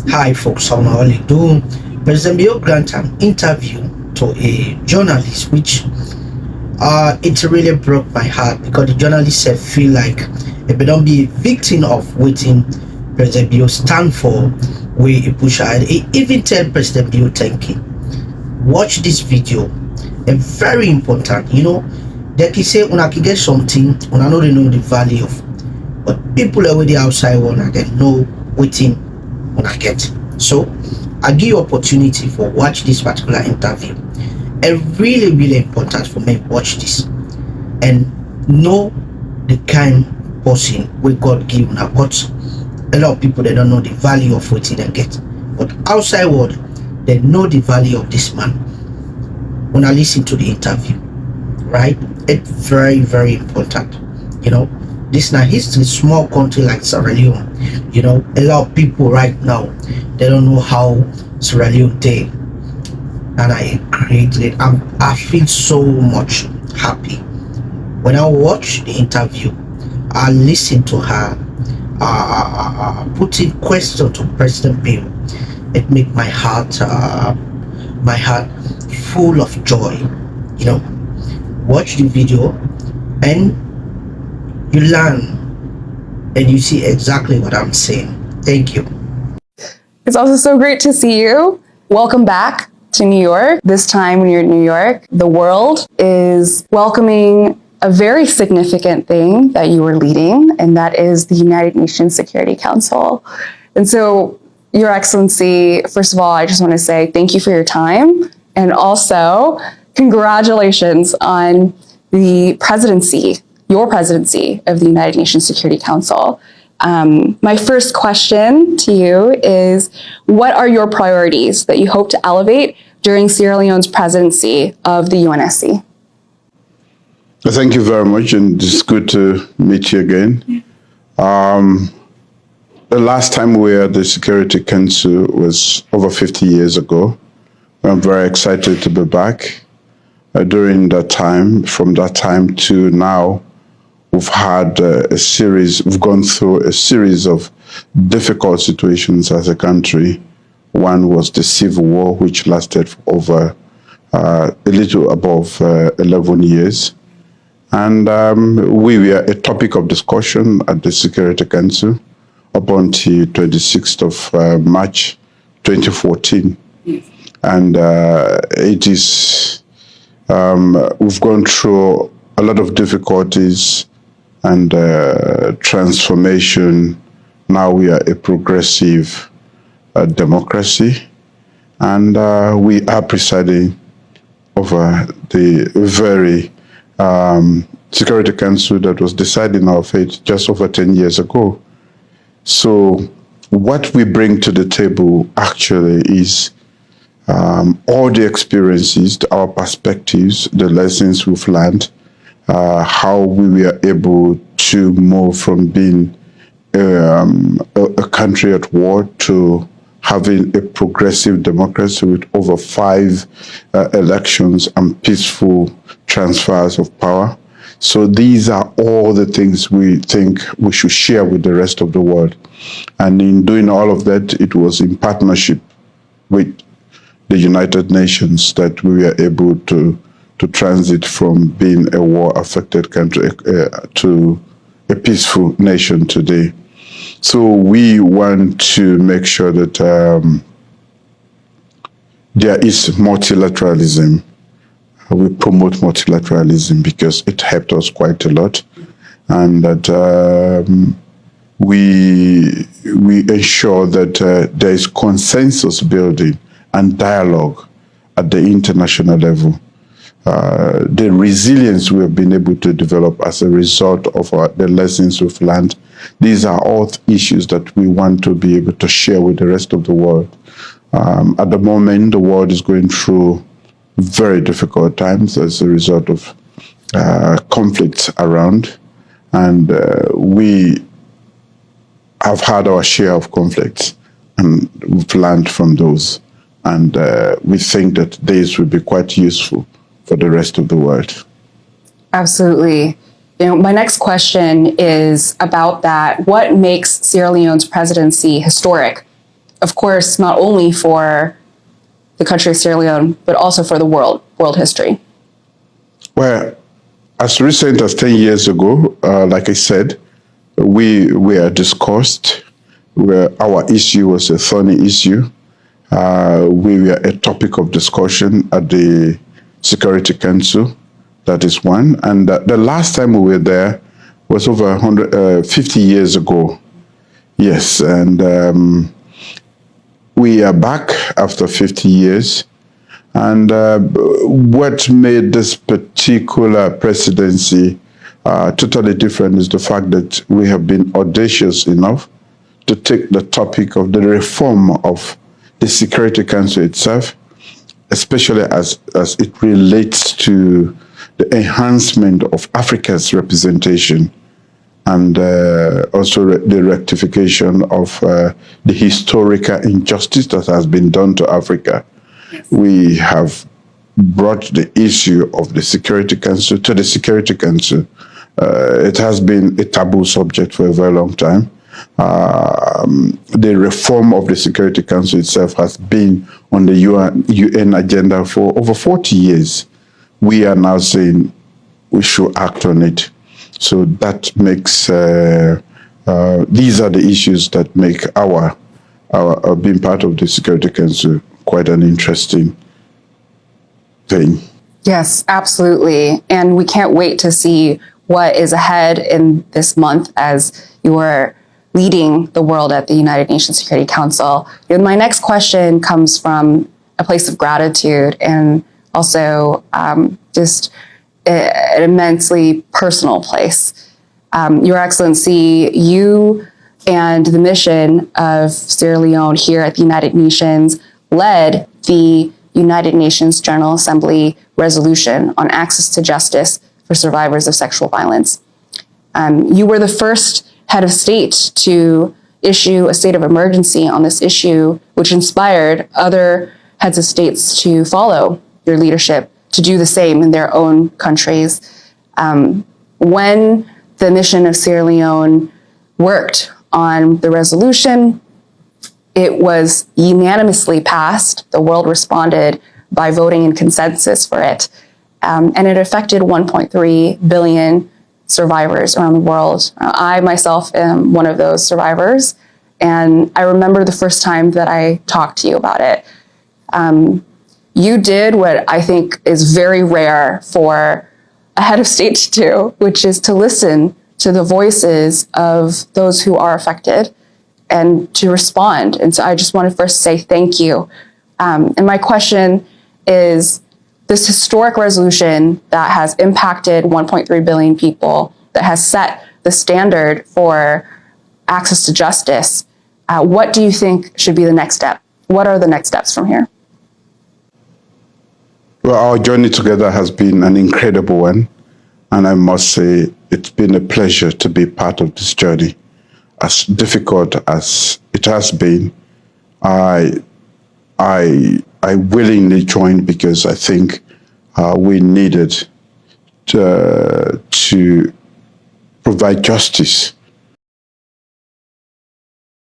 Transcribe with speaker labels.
Speaker 1: Hi folks, how are you doing? President Bill grant an interview to a journalist, which it really broke my heart because the journalist said feel like if they don't be a victim of waiting President Bill stand for where he push ahead. He even tell President Bill thank you. Watch this video and very important, they can say una can get something, una know they know the value of, but people already outside one they know waiting when I get. So I give you opportunity for watch this particular interview. And really important for me watch this and know the kind person we God give now. But a lot of people they don't know the value of what they get. But outside world they know the value of this man when I listen to the interview. Right? It's very important. This now history, small country like Sierra Leone. A lot of people right now they don't know how Sierra Leone did, and I created it. I feel so much happy when I watch the interview. I listen to her putting question to President Bill. It make my heart full of joy. Watch the video and you learn and you see exactly what I'm saying. Thank you.
Speaker 2: It's also so great to see you. Welcome back to New York. This time when you're in New York, the world is welcoming a very significant thing that you are leading, and that is the United Nations Security Council. And so, Your Excellency, first of all, I just want to say thank you for your time, and also congratulations on the presidency, your presidency of the United Nations Security Council. My first question to you is, what are your priorities that you hope to elevate during Sierra Leone's presidency of the UNSC?
Speaker 3: Thank you very much, and it's good to meet you again. The last time we were at the Security Council was over 50 years ago. I'm very excited to be back. During that time, from that time to now, we've gone through a series of difficult situations as a country. One was the Civil War, which lasted for over a little above 11 years. And we were a topic of discussion at the Security Council up until 26th of March 2014. And we've gone through a lot of difficulties and transformation. Now we are a progressive democracy, and we are presiding over the very Security Council that was deciding our fate just over 10 years ago. So what we bring to the table actually is all the experiences, our perspectives, the lessons we've learned, how we were able to move from being a country at war to having a progressive democracy with over 5 elections and peaceful transfers of power. So these are all the things we think we should share with the rest of the world. And in doing all of that, it was in partnership with the United Nations that we were able to transit from being a war-affected country to a peaceful nation today. So we want to make sure that there is multilateralism. We promote multilateralism because it helped us quite a lot, and that we ensure that there is consensus building and dialogue at the international level. The resilience we have been able to develop as a result of the lessons we've learned, these are all issues that we want to be able to share with the rest of the world. At the moment, the world is going through very difficult times as a result of conflicts around, and we have had our share of conflicts, and we've learned from those, and we think that these will be quite useful for the rest of the world.
Speaker 2: Absolutely. My next question is about that. What makes Sierra Leone's presidency historic of course, not only for the country of Sierra Leone, but also for the world history?
Speaker 3: Well, as recent as 10 years ago, like I said, we were discussed, where our issue was a thorny issue. We were a topic of discussion at the Security Council. That is one. And the last time we were there was over 50 years ago. Yes, and we are back after 50 years. And what made this particular presidency totally different is the fact that we have been audacious enough to take the topic of the reform of the Security Council itself, especially as it relates to the enhancement of Africa's representation, and also the rectification of the historical injustice that has been done to Africa. Yes. We have brought the issue of the Security Council to the Security Council. It has been a taboo subject for a very long time. The reform of the Security Council itself has been on the UN agenda for over 40 years. We are now saying we should act on it. So that makes, these are the issues that make our being part of the Security Council quite an interesting thing.
Speaker 2: Yes, absolutely. And we can't wait to see what is ahead in this month as you are leading the world at the United Nations Security Council. And my next question comes from a place of gratitude and also just an immensely personal place. Your Excellency, you and the mission of Sierra Leone here at the United Nations led the United Nations General Assembly resolution on access to justice for survivors of sexual violence. You were the first head of state to issue a state of emergency on this issue, which inspired other heads of states to follow your leadership to do the same in their own countries. When the mission of Sierra Leone worked on the resolution, it was unanimously passed. The world responded by voting in consensus for it. And it affected 1.3 billion survivors around the world. I myself am one of those survivors. And I remember the first time that I talked to you about it. You did what I think is very rare for a head of state to do, which is to listen to the voices of those who are affected and to respond. And so I just want to first say thank you. And my question is, this historic resolution that has impacted 1.3 billion people, that has set the standard for access to justice, what do you think should be the next step? What are the next steps from here?
Speaker 3: Well, our journey together has been an incredible one. And I must say, it's been a pleasure to be part of this journey. As difficult as it has been, I willingly joined because I think we needed to provide justice